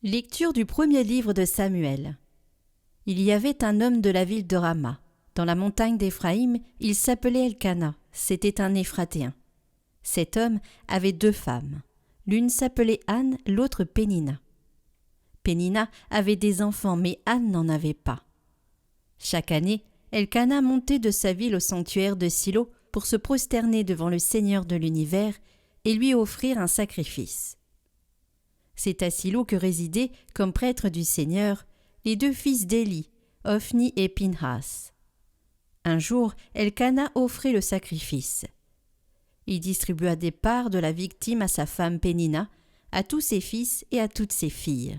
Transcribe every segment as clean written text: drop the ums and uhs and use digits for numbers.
Lecture du premier livre de Samuel. Il y avait un homme de la ville de Rama. Dans la montagne d'Éphraïm, il s'appelait Elkana, c'était un Éphratéen. Cet homme avait 2 femmes. L'une s'appelait Anne, l'autre Pénina. Pénina avait des enfants, mais Anne n'en avait pas. Chaque année, Elkana montait de sa ville au sanctuaire de Silo pour se prosterner devant le Seigneur de l'univers et lui offrir un sacrifice. C'est à Silo que résidaient, comme prêtres du Seigneur, les 2 fils d'Éli, Ophni et Pinhas. Un jour, Elkana offrit le sacrifice. Il distribua des parts de la victime à sa femme Pénina, à tous ses fils et à toutes ses filles.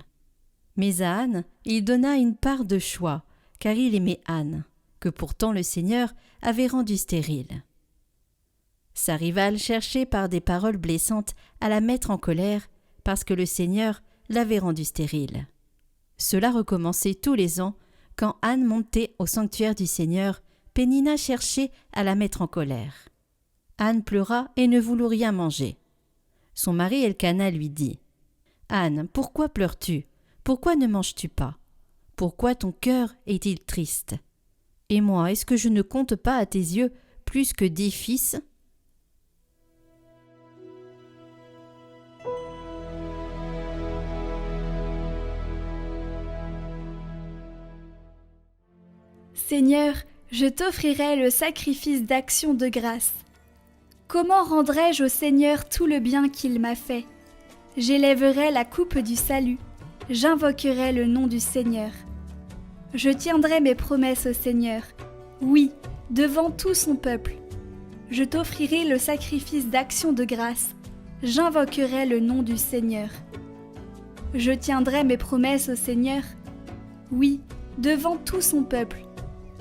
Mais à Anne, il donna une part de choix, car il aimait Anne, que pourtant le Seigneur avait rendue stérile. Sa rivale cherchait par des paroles blessantes à la mettre en colère, parce que le Seigneur l'avait rendue stérile. Cela recommençait tous les ans. Quand Anne montait au sanctuaire du Seigneur, Pénina cherchait à la mettre en colère. Anne pleura et ne voulut rien manger. Son mari Elkana lui dit « Anne, pourquoi pleures-tu? Pourquoi ne manges-tu pas? Pourquoi ton cœur est-il triste? Et moi, est-ce que je ne compte pas à tes yeux plus que 10 fils ?» Seigneur, je t'offrirai le sacrifice d'action de grâce. Comment rendrai-je au Seigneur tout le bien qu'il m'a fait? J'élèverai la coupe du salut, j'invoquerai le nom du Seigneur. Je tiendrai mes promesses au Seigneur, oui, devant tout son peuple. Je t'offrirai le sacrifice d'action de grâce, j'invoquerai le nom du Seigneur. Je tiendrai mes promesses au Seigneur, oui, devant tout son peuple,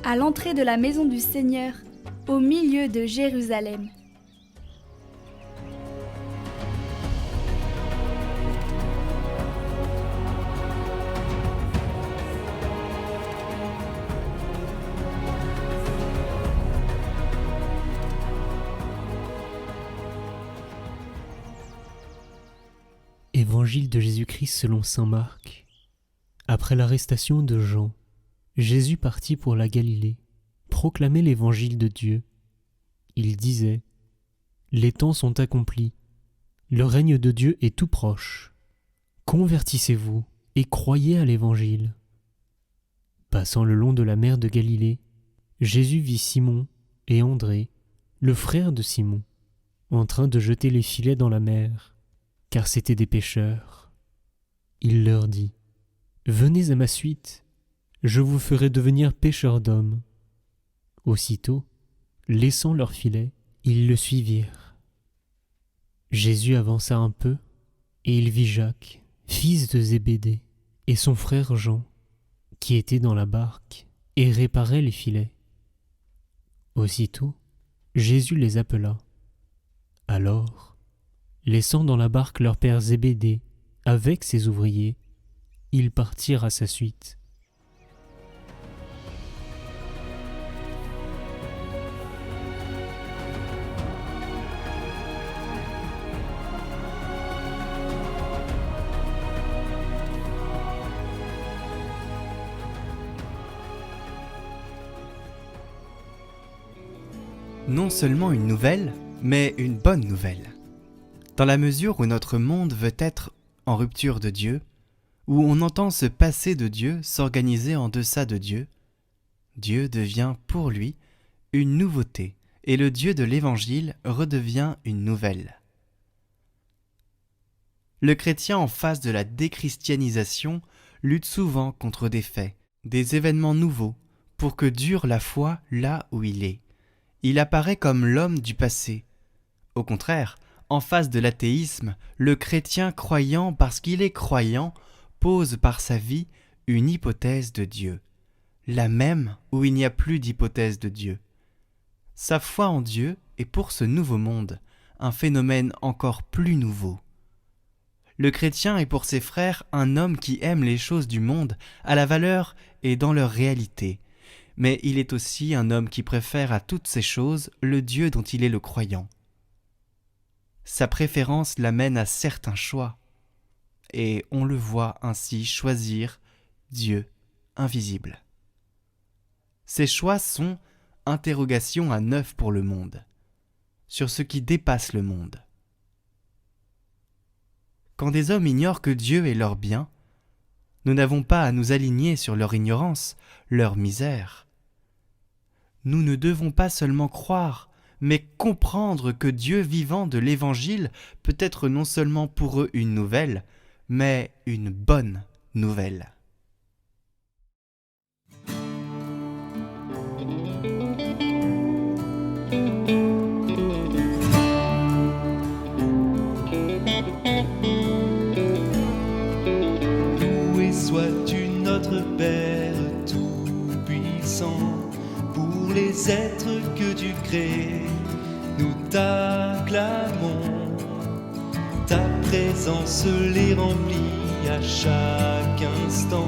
à l'entrée de la maison du Seigneur, au milieu de Jérusalem. Évangile de Jésus-Christ selon saint Marc. Après l'arrestation de Jean, Jésus partit pour la Galilée, proclamait l'évangile de Dieu. Il disait : Les temps sont accomplis, le règne de Dieu est tout proche. Convertissez-vous et croyez à l'évangile. Passant le long de la mer de Galilée, Jésus vit Simon et André, le frère de Simon, en train de jeter les filets dans la mer, car c'étaient des pêcheurs. Il leur dit : Venez à ma suite, je vous ferai devenir pêcheurs d'hommes. Aussitôt, laissant leurs filets, ils le suivirent. Jésus avança un peu, et il vit Jacques, fils de Zébédée, et son frère Jean, qui étaient dans la barque et réparaient les filets. Aussitôt, Jésus les appela. Alors, laissant dans la barque leur père Zébédée avec ses ouvriers, ils partirent à sa suite. Non seulement une nouvelle, mais une bonne nouvelle. Dans la mesure où notre monde veut être en rupture de Dieu, où on entend se passer de Dieu, s'organiser en deçà de Dieu, Dieu devient pour lui une nouveauté, et le Dieu de l'Évangile redevient une nouvelle. Le chrétien en face de la déchristianisation lutte souvent contre des faits, des événements nouveaux, pour que dure la foi là où il est. Il apparaît comme l'homme du passé. Au contraire, en face de l'athéisme, le chrétien croyant parce qu'il est croyant pose par sa vie une hypothèse de Dieu, la même où il n'y a plus d'hypothèse de Dieu. Sa foi en Dieu est pour ce nouveau monde un phénomène encore plus nouveau. Le chrétien est pour ses frères un homme qui aime les choses du monde à la valeur et dans leur réalité, mais il est aussi un homme qui préfère à toutes ces choses le Dieu dont il est le croyant. Sa préférence l'amène à certains choix. et on le voit ainsi choisir Dieu invisible. Ces choix sont interrogations à neuf pour le monde, sur ce qui dépasse le monde. Quand des hommes ignorent que Dieu est leur bien, nous n'avons pas à nous aligner sur leur ignorance, leur misère. Nous ne devons pas seulement croire, mais comprendre que Dieu vivant de l'Évangile peut être non seulement pour eux une nouvelle, mais une bonne nouvelle. Loué sois-tu notre Père Tout-Puissant, pour les êtres que tu crées, nous t'acclamons. Ta présence les remplit à chaque instant,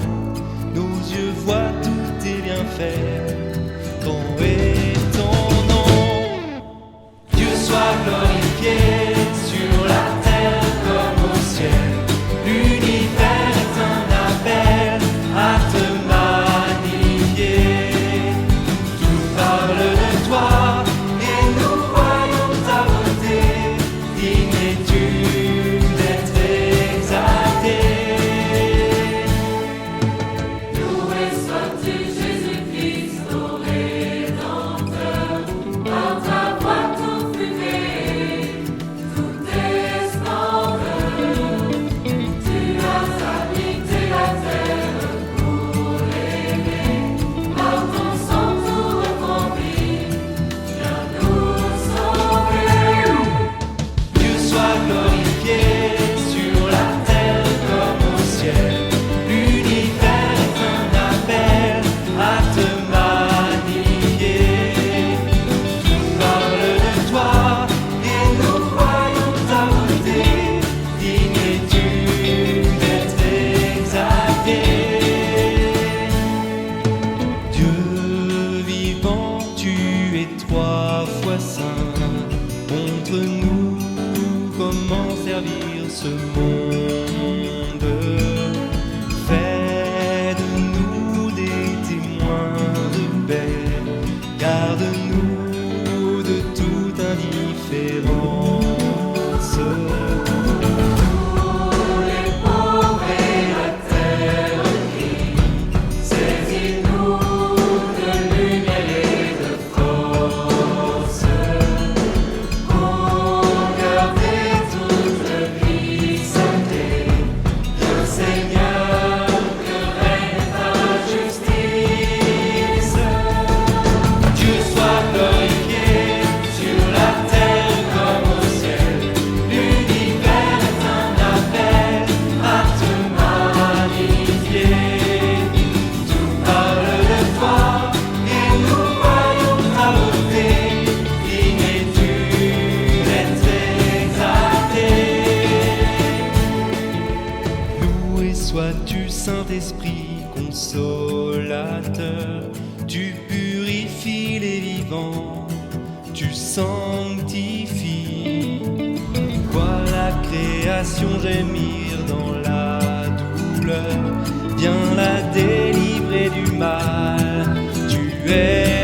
nos yeux voient tous tes bienfaits, grand est ton nom. Dieu soit glorifié sur la terre comme au ciel, l'univers est un appel à te magnifier. Tout parle de toi et nous voyons ta beauté, digne es-tu d'être exalté. Loué sois-tu Jésus-Christ, au Rédempteur, par ta voix tout fut créé, tout est splendeur. Tu as habité la terre pour l'aimer, par ton sang tout rempli, viens nous sauver. Dieu soit glorifié sur la terre comme au ciel, l'univers est un appel à te magnifier. Tout parle de toi et nous voyons ta beauté, digne es-tu d'être exalté. Dieu vivant, tu es trois fois saint, montre-nous comment servir ce monde. Fais de nous des témoins de paix, garde-nous de toute indifférence. Tous les pauvres et la terre crient, saisis-nous de lumière et de force. Congarder toute vie saintée, Dieu Seigneur, que règne ta justice. Dieu soit glorifié sur la terre comme au ciel, l'univers est un appel à te magnifier. Tout parle de toi et nous voyons ta beauté, digne es-tu d'être exalté. Loué sois-tu Saint-Esprit consolateur, tu purifies les vivants, tu sanctifies. Vois la création gémir dans la douleur, viens la délivrer du mal. Tu es